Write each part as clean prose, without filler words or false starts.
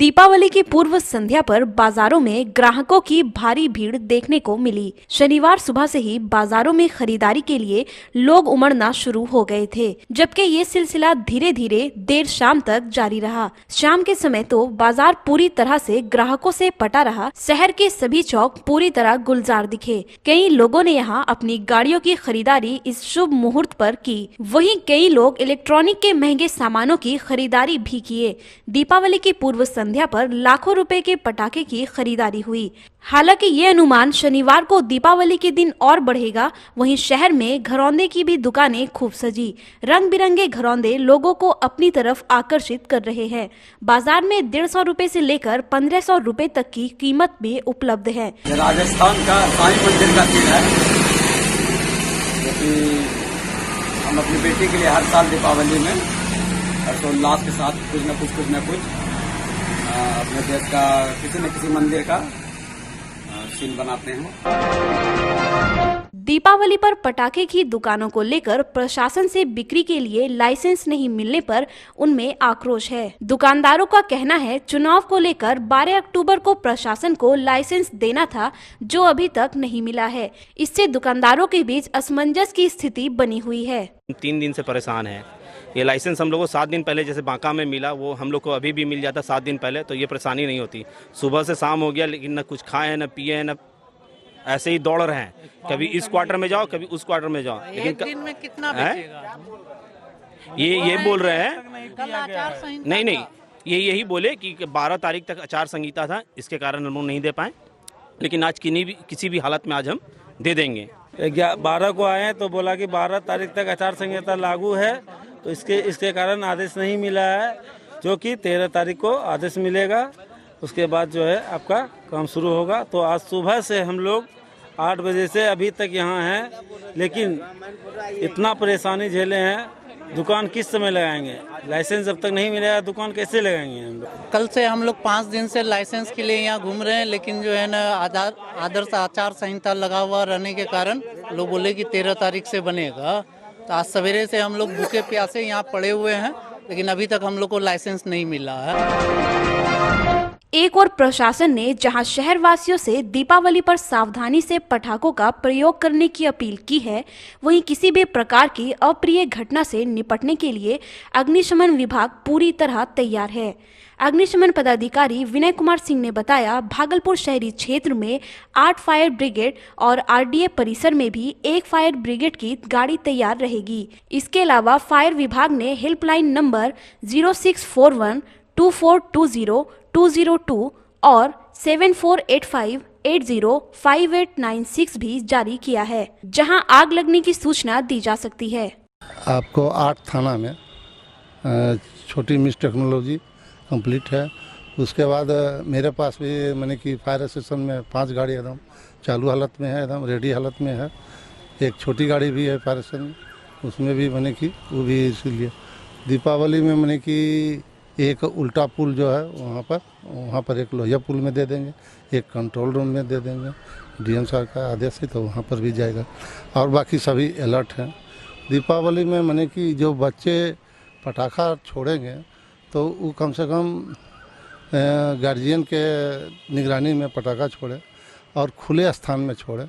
दीपावली की पूर्व संध्या पर बाजारों में ग्राहकों की भारी भीड़ देखने को मिली। शनिवार सुबह से ही बाजारों में खरीदारी के लिए लोग उमड़ना शुरू हो गए थे, जबकि ये सिलसिला धीरे धीरे देर शाम तक जारी रहा। शाम के समय तो बाजार पूरी तरह से ग्राहकों से पटा रहा। शहर के सभी चौक पूरी तरह गुलजार दिखे। कई लोगों ने यहाँ अपनी गाड़ियों की खरीदारी इस शुभ मुहूर्त पर की। वहीं कई लोग इलेक्ट्रॉनिक के महंगे सामानों की खरीदारी भी किए। दीपावली की पूर्व संध्या पर लाखों रुपए के पटाखे की खरीदारी हुई। हालांकि ये अनुमान शनिवार को दीपावली के दिन और बढ़ेगा। वहीं शहर में घरौंदे की भी दुकानें खूब सजी। रंग बिरंगे घरौंदे लोगों को अपनी तरफ आकर्षित कर रहे हैं। बाजार में 150 रुपए से लेकर 1500 रुपए तक की कीमत में उपलब्ध है। राजस्थान का साईं मंदिर का तिल है, हम अपनी बेटी के लिए हर साल दीपावली में हर्षोल्लास के साथ कुछ न कुछ अपने देश का किसी न किसी मंदिर का सीन बनाते हैं। दीपावली पर पटाखे की दुकानों को लेकर प्रशासन से बिक्री के लिए लाइसेंस नहीं मिलने पर उनमें आक्रोश है। दुकानदारों का कहना है, चुनाव को लेकर 12 अक्टूबर को प्रशासन को लाइसेंस देना था, जो अभी तक नहीं मिला है। इससे दुकानदारों के बीच असमंजस की स्थिति बनी हुई है। 3 दिन से परेशान है। ये लाइसेंस हम लोग को 7 दिन पहले जैसे बांका में मिला, वो हम लोग को अभी भी मिल जाता 7 दिन पहले, तो ये परेशानी नहीं होती। सुबह से शाम हो गया, लेकिन न कुछ खाए हैं न पिए हैं, न ऐसे ही दौड़ रहे हैं। कभी इस क्वार्टर में जाओ, कभी उस क्वार्टर में जाओ। लेकिन दिन में कितना बेचेगा? ये बोल रहे हैं नहीं, ये यही बोले कि 12 तारीख तक आचार संहिता था, इसके कारण हम लोग नहीं दे पाए। लेकिन आज किसी भी हालत में आज हम दे देंगे। 12 को आए हैं तो बोला कि 12 तारीख तक आचार संहिता लागू है, तो इसके कारण आदेश नहीं मिला है, जो कि 13 तारीख को आदेश मिलेगा। उसके बाद जो है आपका काम शुरू होगा। तो आज सुबह से हम लोग 8 बजे से अभी तक यहाँ हैं, लेकिन इतना परेशानी झेले हैं। दुकान किस समय लगाएंगे? लाइसेंस जब तक नहीं मिलेगा दुकान कैसे लगाएंगे हम लोग? कल से हम लोग 5 दिन से लाइसेंस के लिए यहाँ घूम रहे हैं, लेकिन जो है ना आदर्श आचार संहिता लगा हुआ रहने के कारण लोग बोले कि 13 तारीख से बनेगा। तो आज सवेरे से हम लोग भूखे प्यासे यहाँ पड़े हुए हैं, लेकिन अभी तक हम लोग को लाइसेंस नहीं मिला है। एक और प्रशासन ने जहां शहर वासियों से दीपावली पर सावधानी से पटाखों का प्रयोग करने की अपील की है, वहीं किसी भी प्रकार की अप्रिय घटना से निपटने के लिए अग्निशमन विभाग पूरी तरह तैयार है। अग्निशमन पदाधिकारी विनय कुमार सिंह ने बताया, भागलपुर शहरी क्षेत्र में 8 फायर ब्रिगेड और आरडीए परिसर में भी 1 फायर ब्रिगेड की गाड़ी तैयार रहेगी। इसके अलावा फायर विभाग ने हेल्पलाइन नंबर 0641 2420 202 और 7485805896 भी जारी किया है, जहां आग लगने की सूचना दी जा सकती है। आपको 8 थाना में छोटी मिस टेक्नोलॉजी कंप्लीट है। उसके बाद मेरे पास भी मैंने कि फायर स्टेशन में 5 गाड़ी एकदम चालू हालत में है, एकदम रेडी हालत में है। एक छोटी गाड़ी भी है फायर स्टेशन में, उसमें भी मैंने कि वो भी इसलिए दीपावली में मैंने कि एक उल्टा पुल जो है वहाँ पर एक लोहिया पुल में दे देंगे, एक कंट्रोल रूम में दे देंगे। डीएम साहब का आदेश है तो वहाँ पर भी जाएगा। और बाकी सभी अलर्ट हैं। दीपावली में मैंने कि जो बच्चे पटाखा छोड़ेंगे तो वो कम से कम गार्जियन के निगरानी में पटाखा छोड़े और खुले स्थान में छोड़े।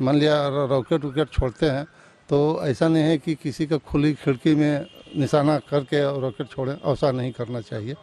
मान लिया रॉकेट छोड़ते हैं तो ऐसा नहीं है कि किसी का खुली खिड़की में निशाना करके रॉकेट छोड़े, ऐसा नहीं करना चाहिए।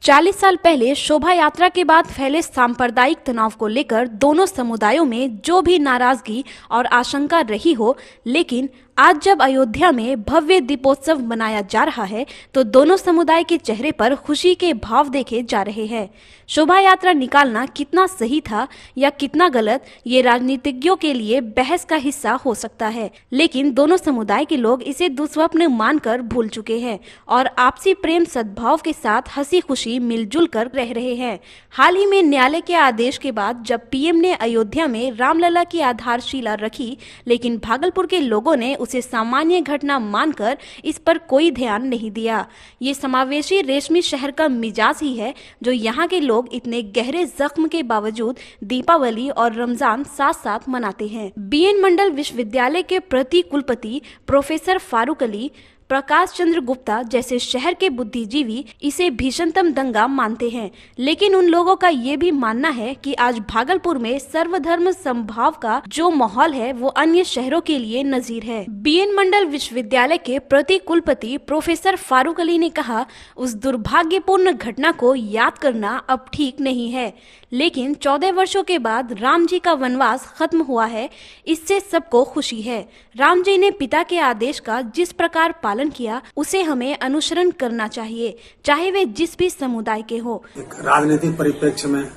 40 साल पहले शोभा यात्रा के बाद फैले सांप्रदायिक तनाव को लेकर दोनों समुदायों में जो भी नाराजगी और आशंका रही हो, लेकिन आज जब अयोध्या में भव्य दीपोत्सव मनाया जा रहा है तो दोनों समुदाय के चेहरे पर खुशी के भाव देखे जा रहे हैं। शोभा यात्रा निकालना कितना सही था या कितना गलत, ये राजनीतिज्ञों के लिए बहस का हिस्सा हो सकता है, लेकिन दोनों समुदाय के लोग इसे दुस्वप्न मानकर भूल चुके हैं और आपसी प्रेम सद्भाव के साथ हंसी खुशी मिलजुल कर रह रहे हैं। हाल ही में न्यायालय के आदेश के बाद जब पीएम ने अयोध्या में रामलला की आधारशिला रखी, लेकिन भागलपुर के लोगों ने उसे सामान्य घटना मानकर इस पर कोई ध्यान नहीं दिया। ये समावेशी रेशमी शहर का मिजाज ही है जो यहाँ के लोग इतने गहरे जख्म के बावजूद दीपावली और रमजान साथ साथ मनाते हैं। बीएन मंडल विश्वविद्यालय के प्रति कुलपति प्रोफेसर फारूक अली प्रकाश चंद्र गुप्ता जैसे शहर के बुद्धिजीवी इसे भीषणतम दंगा मानते हैं, लेकिन उन लोगों का ये भी मानना है कि आज भागलपुर में सर्वधर्म समभाव का जो माहौल है वो अन्य शहरों के लिए नजीर है। बीएन मंडल विश्वविद्यालय के प्रति कुलपति प्रोफेसर फारूक अली ने कहा, उस दुर्भाग्यपूर्ण घटना को याद करना अब ठीक नहीं है, लेकिन 14 वर्षों के बाद राम जी का वनवास खत्म हुआ है, इससे सबको खुशी है। राम जी ने पिता के आदेश का जिस प्रकार पालन किया उसे हमें अनुसरण करना चाहिए, चाहे वे जिस भी समुदाय के हो। एक राजनीतिक परिप्रेक्ष्य में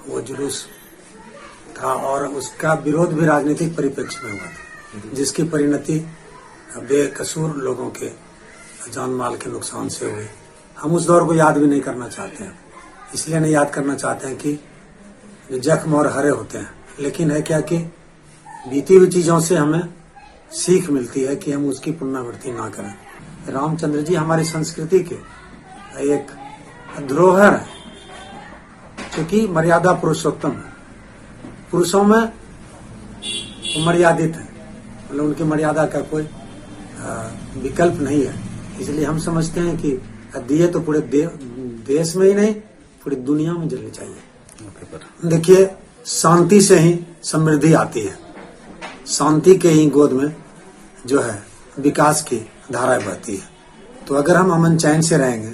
वो जुलूस था और उसका विरोध भी राजनीतिक परिप्रेक्ष्य में हुआ था, जिसकी परिणति बेकसूर लोगों के जान माल के नुकसान से हुई। हम उस दौर को याद भी नहीं करना चाहते हैं, इसलिए नहीं याद करना चाहते हैं कि जो जख्म और हरे होते हैं, लेकिन है क्या कि बीती हुई चीजों से हमें सीख मिलती है कि हम उसकी पुनरावृत्ति ना करें। रामचंद्र जी हमारी संस्कृति के एक धरोहर है, क्योंकि मर्यादा पुरुषोत्तम है। पुरुषों में वो मर्यादित है, मतलब उनकी मर्यादा का कोई विकल्प नहीं है। इसलिए हम समझते हैं कि दिए तो पूरे देश में ही नहीं पूरी दुनिया में जलनी चाहिए। देखिए, शांति से ही समृद्धि आती है, शांति के ही गोद में जो है विकास की धारा बहती है। तो अगर हम अमन चैन से रहेंगे,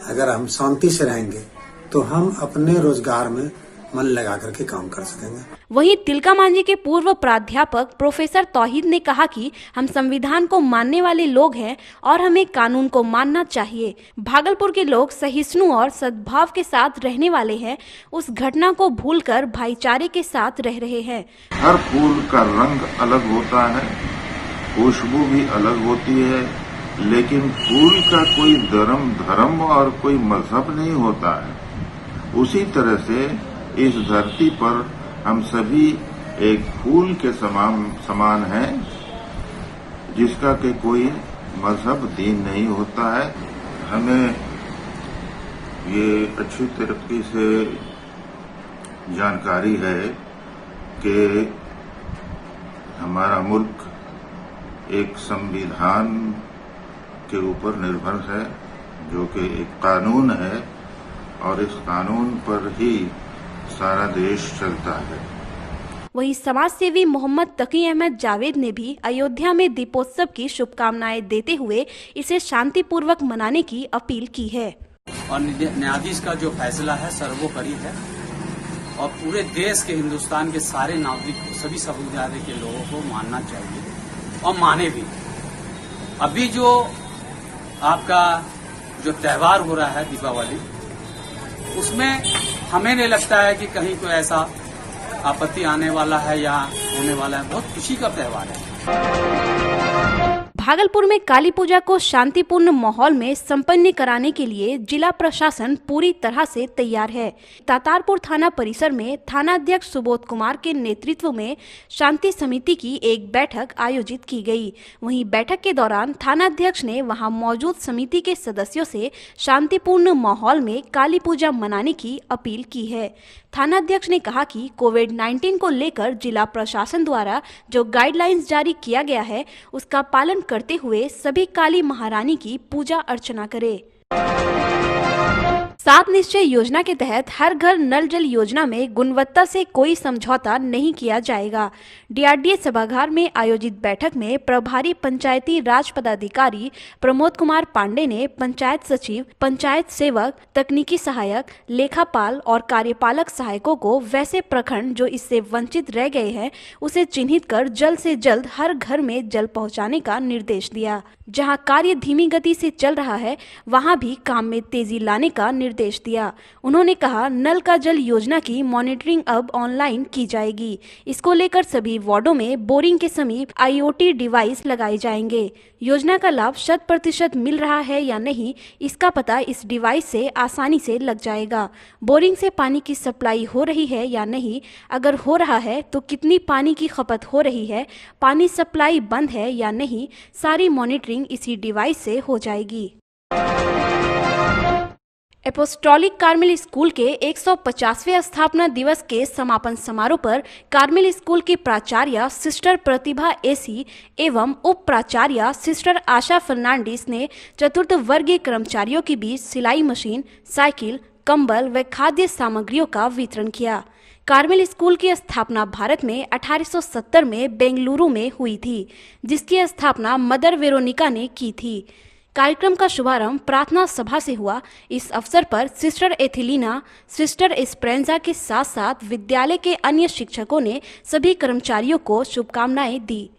अगर हम शांति से रहेंगे, तो हम अपने रोजगार में मन लगा करके काम कर सकेंगे। वहीं तिलका मांझी के पूर्व प्राध्यापक प्रोफेसर तौहीद ने कहा कि हम संविधान को मानने वाले लोग हैं और हमें कानून को मानना चाहिए। भागलपुर के लोग सहिष्णु और सद्भाव के साथ रहने वाले हैं, उस घटना को भूलकर भाईचारे के साथ रह रहे हैं। हर फूल का रंग अलग होता है, खुशबू भी अलग होती है, लेकिन फूल का कोई धर्म और कोई मजहब नहीं होता है। उसी तरह से इस धरती पर हम सभी एक फूल के समान हैं, जिसका कि कोई मजहब दीन नहीं होता है। हमें ये अच्छी तरीके से जानकारी है कि हमारा मुल्क एक संविधान के ऊपर निर्भर है, जो कि एक कानून है, और इस कानून पर ही सारा देश चलता है। वहीं समाज सेवी मोहम्मद तकी अहमद जावेद ने भी अयोध्या में दीपोत्सव की शुभकामनाएं देते हुए इसे शांतिपूर्वक मनाने की अपील की है। और न्यायाधीश का जो फैसला है सर्वोपरि है और पूरे देश के, हिंदुस्तान के सारे नागरिक को, सभी समुदाय के लोगों को मानना चाहिए और माने भी। अभी जो आपका जो त्योहार हो रहा है दीपावली, उसमें हमें नहीं लगता है कि कहीं कोई ऐसा आपत्ति आने वाला है या होने वाला है। बहुत खुशी का त्योहार है। भागलपुर में काली पूजा को शांतिपूर्ण माहौल में संपन्न कराने के लिए जिला प्रशासन पूरी तरह से तैयार है। तातारपुर थाना परिसर में थानाध्यक्ष सुबोध कुमार के नेतृत्व में शांति समिति की एक बैठक आयोजित की गई। वहीं बैठक के दौरान थानाध्यक्ष ने वहां मौजूद समिति के सदस्यों से शांतिपूर्ण माहौल में काली पूजा मनाने की अपील की है। थानाध्यक्ष ने कहा कि कोविड-19 को लेकर जिला प्रशासन द्वारा जो गाइडलाइंस जारी किया गया है, उसका पालन करते हुए सभी काली महारानी की पूजा अर्चना करें। 7 निश्चय योजना के तहत हर घर नल जल योजना में गुणवत्ता से कोई समझौता नहीं किया जाएगा। डीआरडीए सभागार में आयोजित बैठक में प्रभारी पंचायती राज पदाधिकारी प्रमोद कुमार पांडे ने पंचायत सचिव, पंचायत सेवक, तकनीकी सहायक, लेखापाल और कार्यपालक सहायकों को वैसे प्रखंड जो इससे वंचित रह गए हैं, उसे चिन्हित कर जल्द से जल्द हर घर में जल पहुंचाने का निर्देश दिया। जहां कार्य धीमी गति से चल रहा है, वहां भी काम में तेजी लाने का निर्देश दिया। उन्होंने कहा, नल का जल योजना की मॉनिटरिंग अब ऑनलाइन की जाएगी। इसको लेकर सभी वार्डों में बोरिंग के समीप IoT डिवाइस लगाए जाएंगे। योजना का लाभ 100% मिल रहा है या नहीं, इसका पता इस डिवाइस से आसानी से लग जाएगा। बोरिंग से पानी की सप्लाई हो रही है या नहीं, अगर हो रहा है तो कितनी पानी की खपत हो रही है, पानी सप्लाई बंद है या नहीं, सारी मॉनिटरिंग इसी डिवाइस से हो जाएगी। एपोस्टोलिक कार्मेल स्कूल के 150वें स्थापना दिवस के समापन समारोह पर कार्मेल स्कूल की प्राचार्य सिस्टर प्रतिभा एसी एवं उप प्राचार्य सिस्टर आशा फर्नांडिस ने चतुर्थ वर्गीय कर्मचारियों के बीच सिलाई मशीन, साइकिल, कंबल व खाद्य सामग्रियों का वितरण किया। कार्मेल स्कूल की स्थापना भारत में 1870 में बेंगलुरु में हुई थी, जिसकी स्थापना मदर वेरोनिका ने की थी। कार्यक्रम का शुभारंभ प्रार्थना सभा से हुआ। इस अवसर पर सिस्टर एथिलीना, सिस्टर एस्प्रेंजा के साथ साथ विद्यालय के अन्य शिक्षकों ने सभी कर्मचारियों को शुभकामनाएं दी।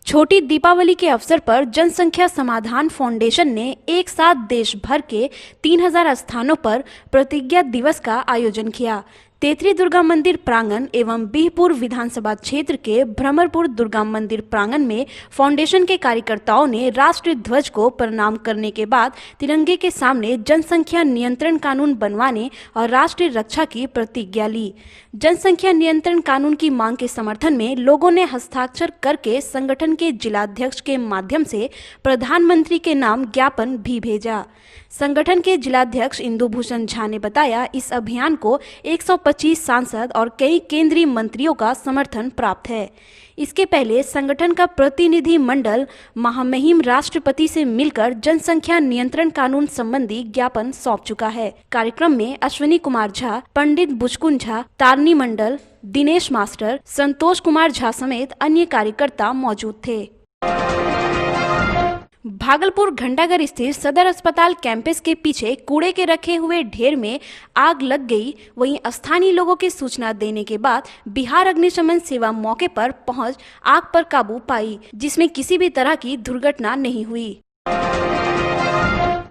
छोटी दीपावली के अवसर पर जनसंख्या समाधान फाउंडेशन ने एक साथ देश भर के 3000 स्थानों पर प्रतिज्ञा दिवस का आयोजन किया। तेतरी दुर्गा मंदिर प्रांगण एवं बिहपुर विधानसभा क्षेत्र के भ्रमरपुर दुर्गा मंदिर प्रांगण में फाउंडेशन के कार्यकर्ताओं ने राष्ट्रीय ध्वज को प्रणाम करने के बाद तिरंगे के सामने जनसंख्या नियंत्रण कानून बनवाने और राष्ट्रीय रक्षा की प्रतिज्ञा ली। जनसंख्या नियंत्रण कानून की मांग के समर्थन में लोगों ने हस्ताक्षर करके संगठन के जिलाध्यक्ष के माध्यम से प्रधानमंत्री के नाम ज्ञापन भी भेजा। संगठन के जिलाध्यक्ष इंदु भूषण झा ने बताया, इस अभियान को 125 सांसद और कई केंद्रीय मंत्रियों का समर्थन प्राप्त है। इसके पहले संगठन का प्रतिनिधि मंडल महामहिम राष्ट्रपति से मिलकर जनसंख्या नियंत्रण कानून संबंधी ज्ञापन सौंप चुका है। कार्यक्रम में अश्विनी कुमार झा, पंडित बुचकुन झा, तारनी मंडल, दिनेश मास्टर, संतोष कुमार झा समेत अन्य कार्यकर्ता मौजूद थे। भागलपुर घंटाघर स्थित सदर अस्पताल कैंपस के पीछे कूड़े के रखे हुए ढेर में आग लग गई। वहीं स्थानीय लोगों की सूचना देने के बाद बिहार अग्निशमन सेवा मौके पर पहुंच आग पर काबू पाई, जिसमें किसी भी तरह की दुर्घटना नहीं हुई।